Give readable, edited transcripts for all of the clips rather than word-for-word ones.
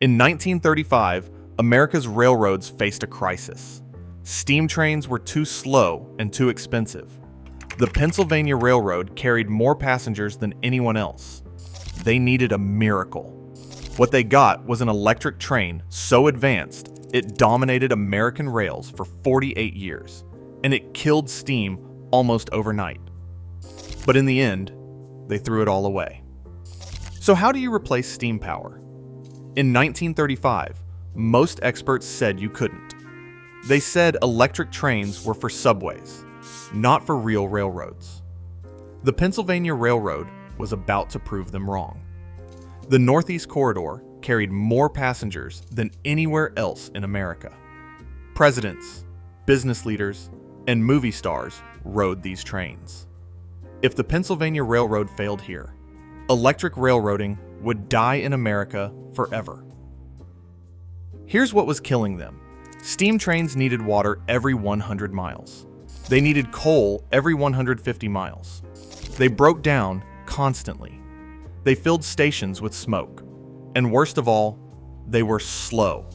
In 1935, America's railroads faced a crisis. Steam trains were too slow and too expensive. The Pennsylvania Railroad carried more passengers than anyone else. They needed a miracle. What they got was an electric train so advanced it dominated American rails for 48 years, and it killed steam almost overnight. But in the end, they threw it all away. So how do you replace steam power? In 1935, most experts said you couldn't. They said electric trains were for subways, not for real railroads. The Pennsylvania Railroad was about to prove them wrong. The Northeast Corridor carried more passengers than anywhere else in America. Presidents, business leaders, and movie stars rode these trains. If the Pennsylvania Railroad failed here, electric railroading would die in America forever. Here's what was killing them. Steam trains needed water every 100 miles. They needed coal every 150 miles. They broke down constantly. They filled stations with smoke. And worst of all, they were slow.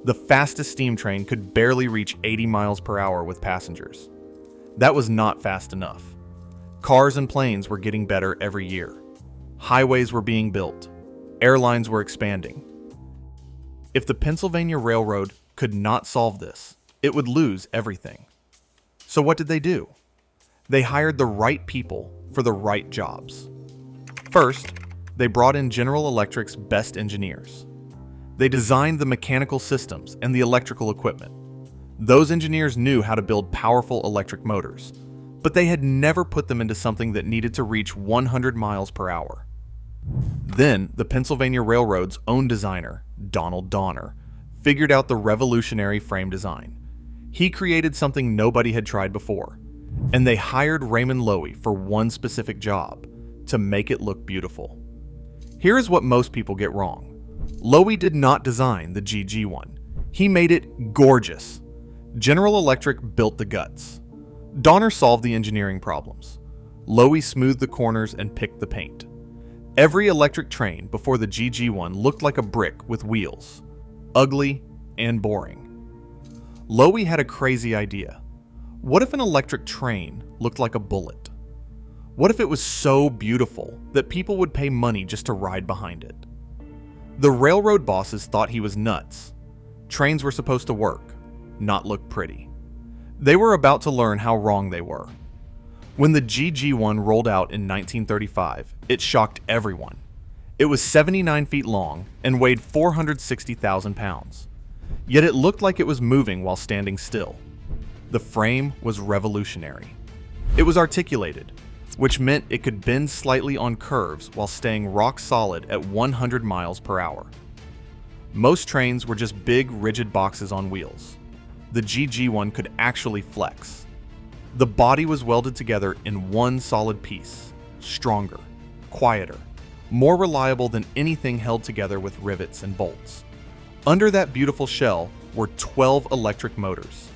The fastest steam train could barely reach 80 miles per hour with passengers. That was not fast enough. Cars and planes were getting better every year. Highways were being built. Airlines were expanding. If the Pennsylvania Railroad could not solve this, it would lose everything. So what did they do? They hired the right people for the right jobs. First, they brought in General Electric's best engineers. They designed the mechanical systems and the electrical equipment. Those engineers knew how to build powerful electric motors, but they had never put them into something that needed to reach 100 miles per hour. Then, the Pennsylvania Railroad's own designer, Donald Donner, figured out the revolutionary frame design. He created something nobody had tried before, and they hired Raymond Loewy for one specific job, to make it look beautiful. Here is what most people get wrong. Loewy did not design the GG1. He made it gorgeous. General Electric built the guts. Donner solved the engineering problems. Loewy smoothed the corners and picked the paint. Every electric train before the GG1 looked like a brick with wheels. Ugly and boring. Loewy had a crazy idea. What if an electric train looked like a bullet? What if it was so beautiful that people would pay money just to ride behind it? The railroad bosses thought he was nuts. Trains were supposed to work, not look pretty. They were about to learn how wrong they were. When the GG1 rolled out in 1935, it shocked everyone. It was 79 feet long and weighed 460,000 pounds. Yet it looked like it was moving while standing still. The frame was revolutionary. It was articulated, which meant it could bend slightly on curves while staying rock solid at 100 miles per hour. Most trains were just big, rigid boxes on wheels. The GG1 could actually flex. The body was welded together in one solid piece, stronger, quieter, more reliable than anything held together with rivets and bolts. Under that beautiful shell were 12 electric motors.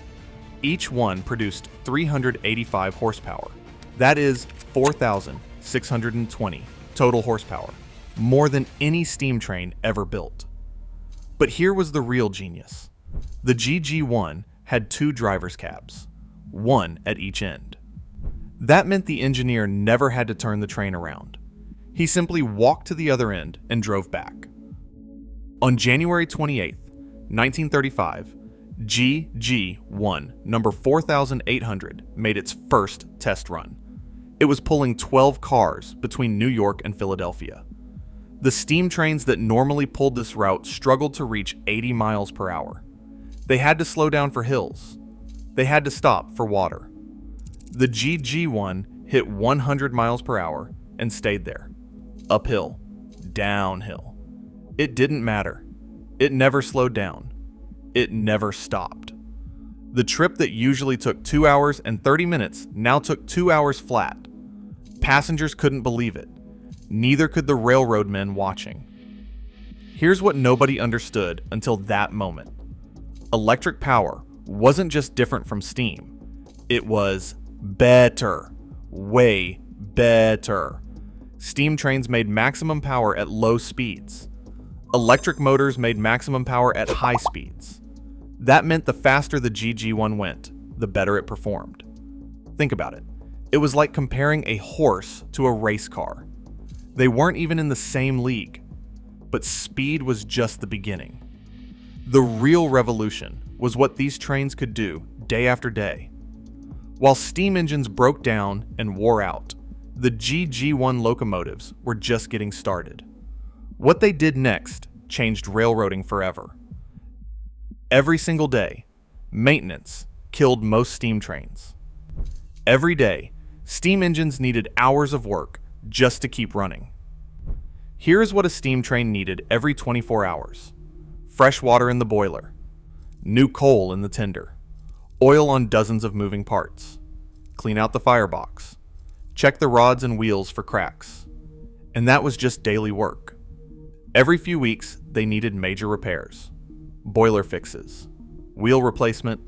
Each one produced 385 horsepower. That is 4,620 total horsepower, more than any steam train ever built. But here was the real genius. The GG1 had two driver's cabs, one at each end. That meant the engineer never had to turn the train around. He simply walked to the other end and drove back. On January 28, 1935, GG1 number 4800 made its first test run. It was pulling 12 cars between New York and Philadelphia. The steam trains that normally pulled this route struggled to reach 80 miles per hour. They had to slow down for hills. They had to stop for water. The GG1 hit 100 miles per hour and stayed there. Uphill, downhill. It didn't matter. It never slowed down. It never stopped. The trip that usually took 2 hours and 30 minutes now took 2 hours flat. Passengers couldn't believe it. Neither could the railroad men watching. Here's what nobody understood until that moment. Electric power wasn't just different from steam. It was better. Way better. Steam trains made maximum power at low speeds. Electric motors made maximum power at high speeds. That meant the faster the GG1 went, the better it performed. Think about it. It was like comparing a horse to a race car. They weren't even in the same league, but speed was just the beginning. The real revolution was what these trains could do day after day. While steam engines broke down and wore out, the GG1 locomotives were just getting started. What they did next changed railroading forever. Every single day, maintenance killed most steam trains. Every day, steam engines needed hours of work just to keep running. Here is what a steam train needed every 24 hours. Fresh water in the boiler, new coal in the tender, oil on dozens of moving parts, clean out the firebox, check the rods and wheels for cracks. And that was just daily work. Every few weeks, they needed major repairs, boiler fixes, wheel replacement,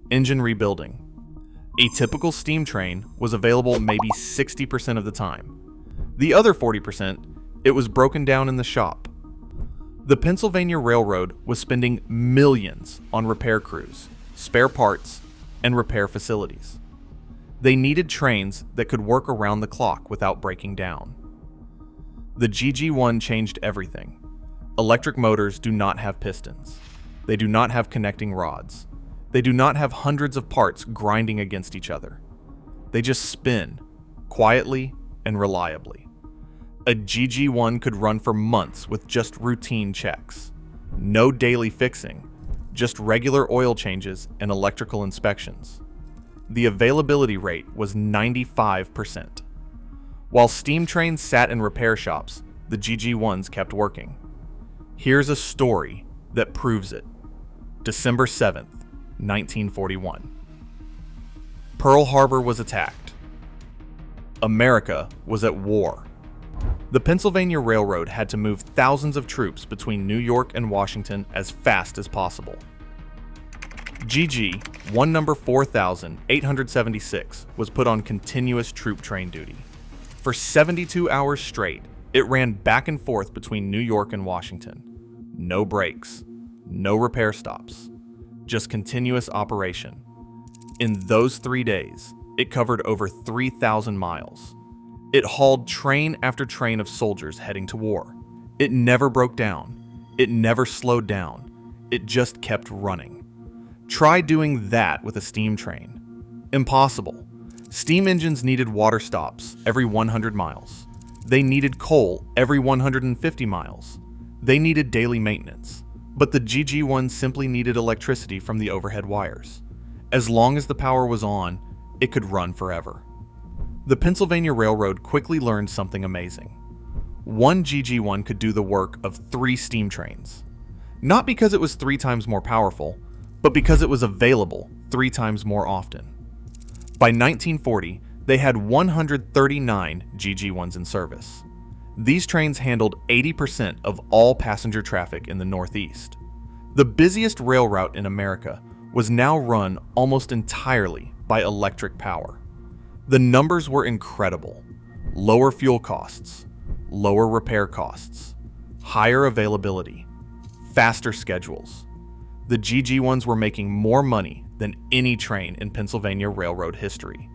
engine rebuilding. A typical steam train was available maybe 60% of the time. The other 40%, it was broken down in the shop. The Pennsylvania Railroad was spending millions on repair crews, spare parts, and repair facilities. They needed trains that could work around the clock without breaking down. The GG1 changed everything. Electric motors do not have pistons. They do not have connecting rods. They do not have hundreds of parts grinding against each other. They just spin, quietly and reliably. A GG1 could run for months with just routine checks. No daily fixing, just regular oil changes and electrical inspections. The availability rate was 95%. While steam trains sat in repair shops, the GG1s kept working. Here's a story that proves it. December 7th, 1941. Pearl Harbor was attacked. America was at war. The Pennsylvania Railroad had to move thousands of troops between New York and Washington as fast as possible. GG-1 number 4876 was put on continuous troop train duty. For 72 hours straight, it ran back and forth between New York and Washington. No breaks, no repair stops, just continuous operation. In those 3 days, it covered over 3,000 miles. It hauled train after train of soldiers heading to war. It never broke down. It never slowed down. It just kept running. Try doing that with a steam train. Impossible. Steam engines needed water stops every 100 miles. They needed coal every 150 miles. They needed daily maintenance. But the GG1 simply needed electricity from the overhead wires. As long as the power was on, it could run forever. The Pennsylvania Railroad quickly learned something amazing. One GG1 could do the work of 3 steam trains. Not because it was 3 times more powerful, but because it was available 3 times more often. By 1940, they had 139 GG1s in service. These trains handled 80% of all passenger traffic in the Northeast. The busiest rail route in America was now run almost entirely by electric power. The numbers were incredible. Lower fuel costs, lower repair costs, higher availability, faster schedules. The GG1s were making more money than any train in Pennsylvania Railroad history.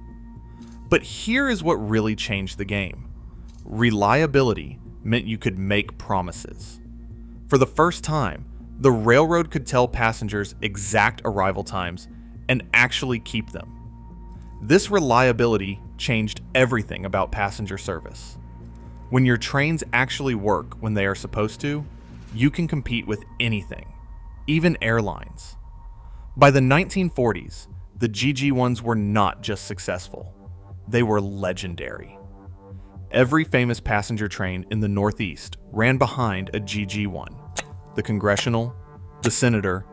But here is what really changed the game. Reliability meant you could make promises. For the first time, the railroad could tell passengers exact arrival times and actually keep them. This reliability changed everything about passenger service. When your trains actually work when they are supposed to, you can compete with anything, even airlines. By the 1940s, the GG1s were not just successful, they were legendary. Every famous passenger train in the Northeast ran behind a GG1. The Congressional, the Senator,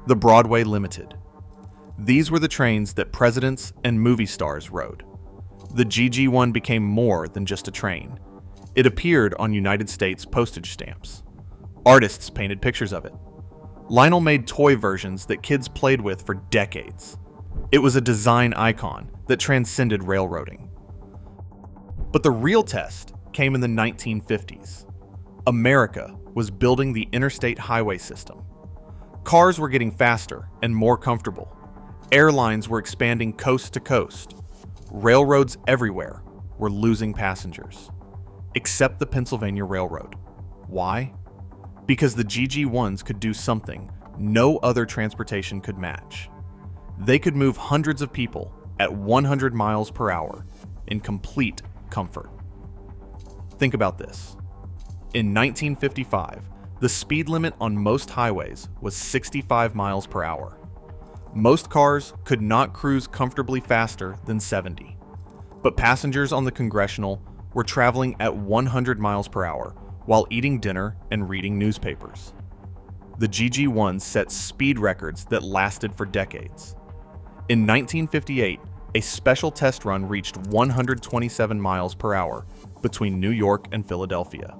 the Broadway Limited. These were the trains that presidents and movie stars rode. The GG1 became more than just a train. It appeared on United States postage stamps. Artists painted pictures of it. Lionel made toy versions that kids played with for decades. It was a design icon that transcended railroading. But the real test came in the 1950s. America was building the interstate highway system. Cars were getting faster and more comfortable. Airlines were expanding coast to coast. Railroads everywhere were losing passengers, except the Pennsylvania Railroad. Why? Because the GG1s could do something no other transportation could match. They could move hundreds of people at 100 miles per hour in complete comfort. Think about this. In 1955, the speed limit on most highways was 65 miles per hour. Most cars could not cruise comfortably faster than 70, but passengers on the Congressional were traveling at 100 miles per hour while eating dinner and reading newspapers. The GG1s set speed records that lasted for decades. In 1958, a special test run reached 127 miles per hour between New York and Philadelphia.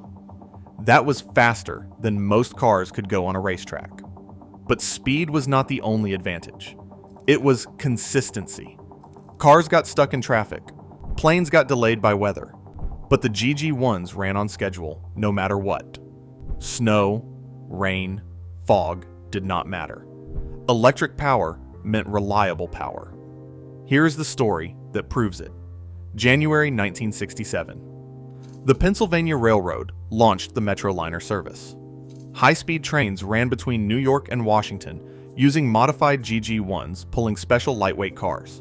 That was faster than most cars could go on a racetrack. But speed was not the only advantage. It was consistency. Cars got stuck in traffic. Planes got delayed by weather. But the GG1s ran on schedule no matter what. Snow, rain, fog did not matter. Electric power meant reliable power. Here is the story that proves it. January 1967. The Pennsylvania Railroad launched the Metroliner service. High-speed trains ran between New York and Washington using modified GG1s pulling special lightweight cars.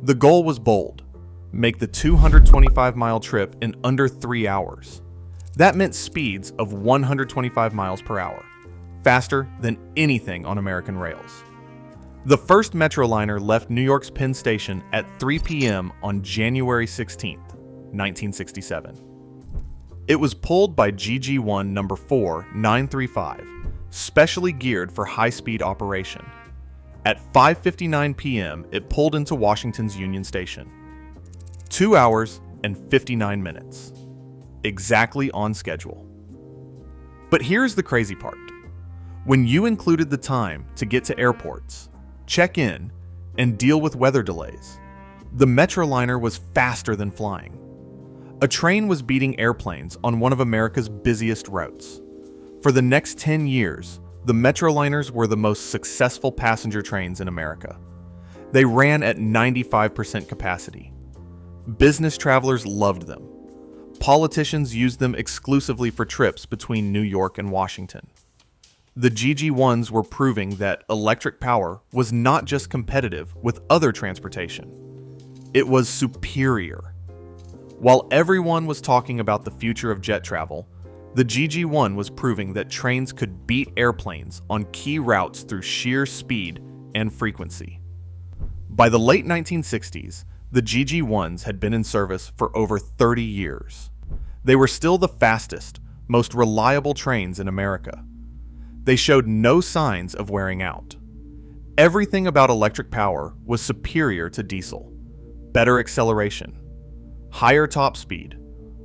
The goal was bold: make the 225-mile trip in under 3 hours. That meant speeds of 125 miles per hour, faster than anything on American rails. The first Metroliner left New York's Penn Station at 3 p.m. on January 16, 1967. It was pulled by GG1 number 4935, specially geared for high-speed operation. At 5:59 p.m., it pulled into Washington's Union Station. 2 hours and 59 minutes. Exactly on schedule. But here's the crazy part. When you included the time to get to airports, check in, and deal with weather delays, the Metroliner was faster than flying. A train was beating airplanes on one of America's busiest routes. For the next 10 years, the Metroliners were the most successful passenger trains in America. They ran at 95% capacity. Business travelers loved them. Politicians used them exclusively for trips between New York and Washington. The GG1s were proving that electric power was not just competitive with other transportation. It was superior. While everyone was talking about the future of jet travel, the GG1 was proving that trains could beat airplanes on key routes through sheer speed and frequency. By the late 1960s, the GG1s had been in service for over 30 years. They were still the fastest, most reliable trains in America. They showed no signs of wearing out. Everything about electric power was superior to diesel. Better acceleration, higher top speed,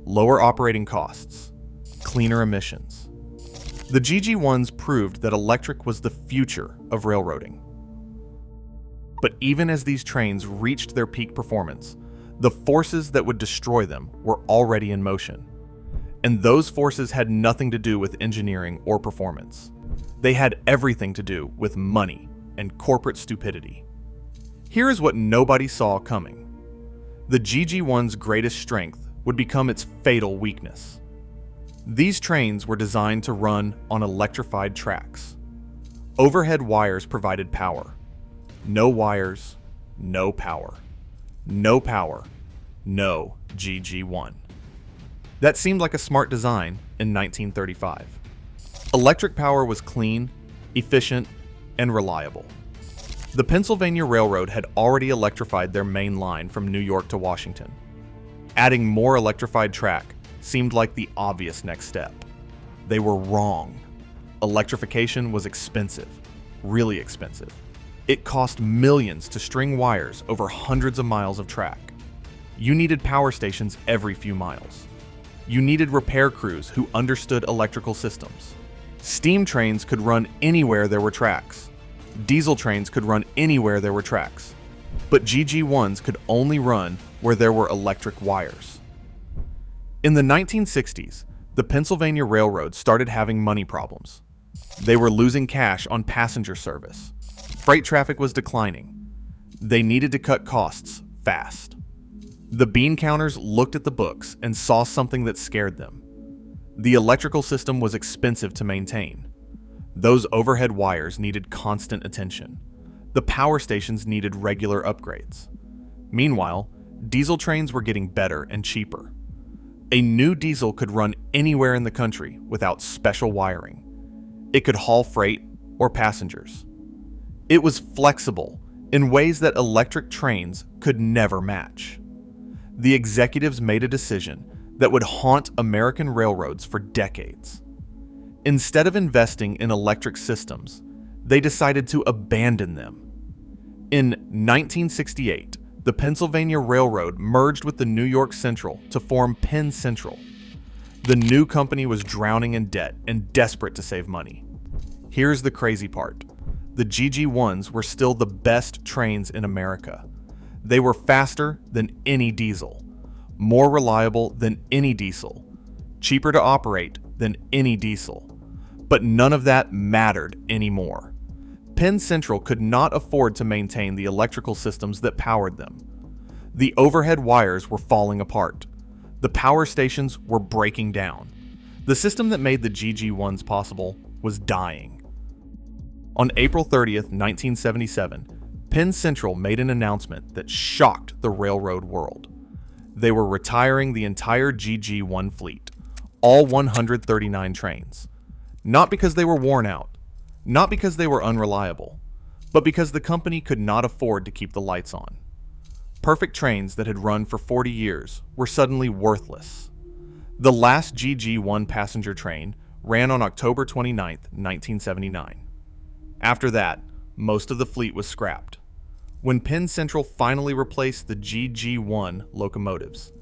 lower operating costs, cleaner emissions. The GG1s proved that electric was the future of railroading. But even as these trains reached their peak performance, the forces that would destroy them were already in motion. And those forces had nothing to do with engineering or performance. They had everything to do with money and corporate stupidity. Here is what nobody saw coming. The GG1's greatest strength would become its fatal weakness. These trains were designed to run on electrified tracks. Overhead wires provided power. No wires, no power. No power, no GG1. That seemed like a smart design in 1935. Electric power was clean, efficient, and reliable. The Pennsylvania Railroad had already electrified their main line from New York to Washington. Adding more electrified track seemed like the obvious next step. They were wrong. Electrification was expensive, really expensive. It cost millions to string wires over hundreds of miles of track. You needed power stations every few miles. You needed repair crews who understood electrical systems. Steam trains could run anywhere there were tracks. Diesel trains could run anywhere there were tracks. But GG1s could only run where there were electric wires. In the 1960s, The Pennsylvania Railroad started having money problems. They were losing cash on passenger service. Freight traffic was declining. They needed to cut costs fast. The bean counters looked at the books and saw something that scared them. The electrical system was expensive to maintain. Those overhead wires needed constant attention. The power stations needed regular upgrades. Meanwhile, diesel trains were getting better and cheaper. A new diesel could run anywhere in the country without special wiring. It could haul freight or passengers. It was flexible in ways that electric trains could never match. The executives made a decision that would haunt American railroads for decades. Instead of investing in electric systems, they decided to abandon them. In 1968, the Pennsylvania Railroad merged with the New York Central to form Penn Central. The new company was drowning in debt and desperate to save money. Here's the crazy part. The GG1s were still the best trains in America. They were faster than any diesel, more reliable than any diesel, cheaper to operate than any diesel. But none of that mattered anymore. Penn Central could not afford to maintain the electrical systems that powered them. The overhead wires were falling apart. The power stations were breaking down. The system that made the GG1s possible was dying. On April 30th, 1977, Penn Central made an announcement that shocked the railroad world. They were retiring the entire GG1 fleet, all 139 trains. Not because they were worn out, not because they were unreliable, but because the company could not afford to keep the lights on. Perfect trains that had run for 40 years were suddenly worthless. The last GG1 passenger train ran on October 29, 1979. After that, most of the fleet was scrapped. When Penn Central finally replaced the GG1 locomotives,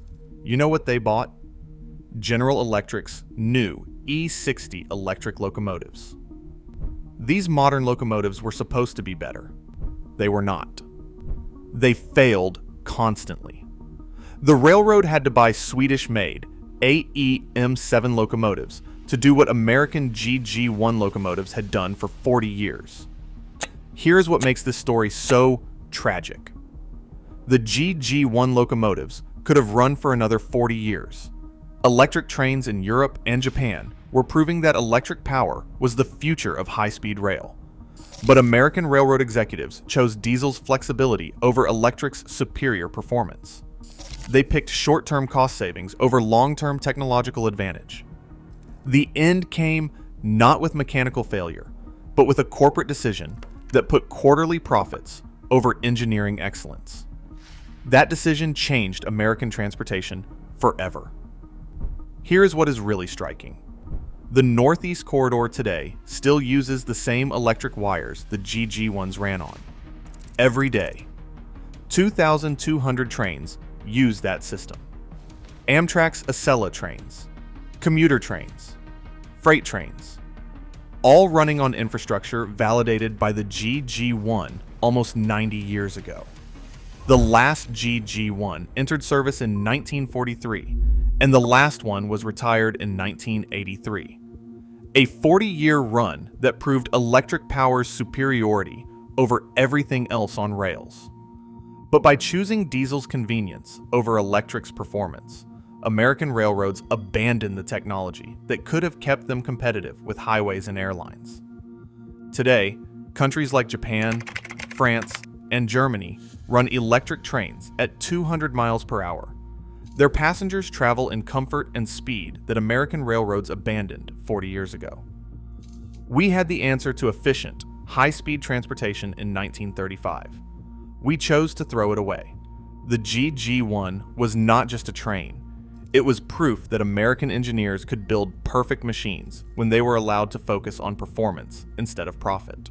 you know what they bought? General Electric's new E60 electric locomotives. These modern locomotives were supposed to be better. They were not. They failed constantly. The railroad had to buy Swedish-made AEM7 locomotives to do what American GG1 locomotives had done for 40 years. Here's what makes this story so tragic. The GG1 locomotives could have run for another 40 years. Electric trains in Europe and Japan were proving that electric power was the future of high-speed rail. But American railroad executives chose diesel's flexibility over electric's superior performance. They picked short-term cost savings over long-term technological advantage. The end came not with mechanical failure, but with a corporate decision that put quarterly profits over engineering excellence. That decision changed American transportation forever. Here is what is really striking. The Northeast Corridor today still uses the same electric wires the GG1s ran on. Every day, 2,200 trains use that system. Amtrak's Acela trains, commuter trains, freight trains, all running on infrastructure validated by the GG1 almost 90 years ago. The last GG1 entered service in 1943, and the last one was retired in 1983. A 40-year run that proved electric power's superiority over everything else on rails. But by choosing diesel's convenience over electric's performance, American railroads abandoned the technology that could have kept them competitive with highways and airlines. Today, countries like Japan, France, and Germany run electric trains at 200 miles per hour. Their passengers travel in comfort and speed that American railroads abandoned 40 years ago. We had the answer to efficient, high-speed transportation in 1935. We chose to throw it away. The GG1 was not just a train. It was proof that American engineers could build perfect machines when they were allowed to focus on performance instead of profit.